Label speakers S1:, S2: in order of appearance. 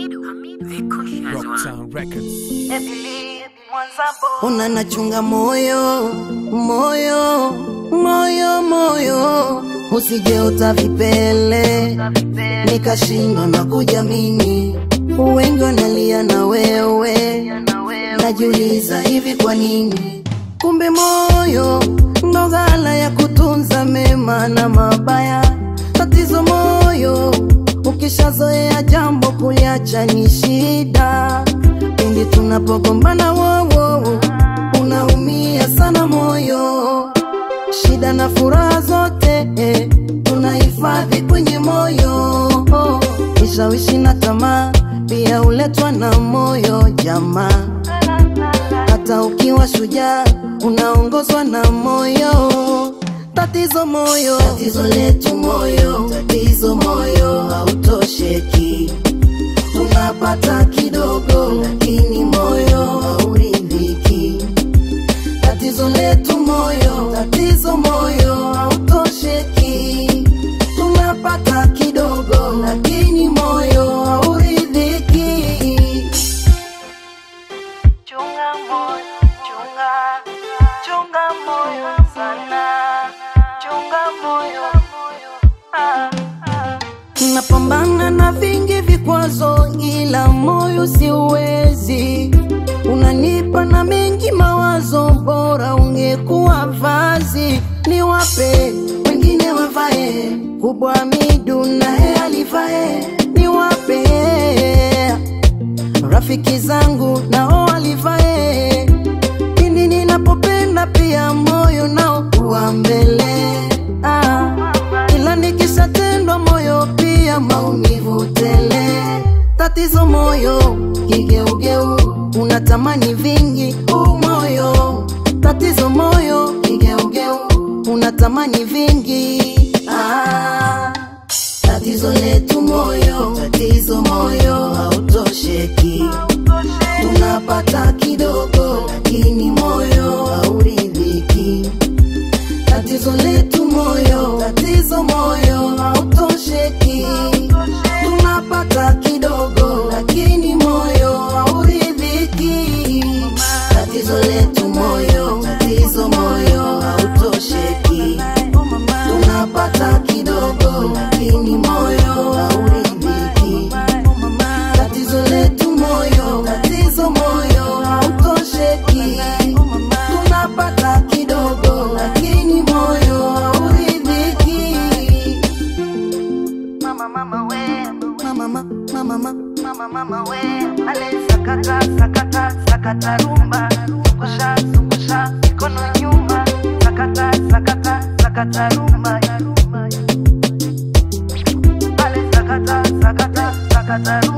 S1: Rocktown Records.
S2: Unanachunga moyo, moyo, moyo, moyo, usije utavipele nikashindwa na kujamini. Wengi wanalia na wewe, najiuliza hivi kwa nini? Kumbe moyo ndo ghala ya kutunza mema na mabaya. Tatizo moyo, ukishazoea jambo kuliacha ni shida. Pindi tunapogombana wowo, unaumia sana moyo. Shida na furaha zote tunahifadhi kwenye moyo. Kishawishi na tamaa pia uletwa na moyo jamaa. Hata ukiwa shujaa unaongozwa na moyo. Tatizo moyo, tatizo letu moyo, tatizo moyo hautosheki. Tunapata kidogo lakini moyo hauridhiki. Tatizo letu moyo, tatizo moyo hautosheki. Tunapata kidogo lakini moyo hauridhiki. Chunga moyo, chunga moyo sana. Chunga moyo, napambana na vingi vikwazo ila moyo siwezi. Unanipa na mengi mawazo, bora ungekuwa vazi. Niwape wengine wavae, kubwa miduna alivae. Niwape rafiki zangu nao alivae. Pindi ninapopenda pia moyo nao kuwa mbele. Ila nikishatendwa moyo pia maumivu tele. Tatizo moyo, kigeugeu, unatamani vingi moyo. Tatizo moyo, kigeugeu, unatamani vingi. Tatizo letu moyo, tatizo moyo hautosheki. Tunapata kidogo lakini moyo hauridhiki. Tatizo letu moyo, tatizo moyo hautosheki. Tunapata kidogo lakini moyo hauridhiki. Tatizo letu moyo, tatizo moyo hautosheki. Tunapata kidogo lakini moyo hauridhiki. Tatizo letu moyo, tatizo moyo hautosheki. Tunapata kidogo lakini moyo hauridhiki. Mama we, mama we, ale sakata sakata sakata rumba. Zungusha mikono nyuma. Sakata sakata sakata rumba. Ale sakata sakata sakata rumba.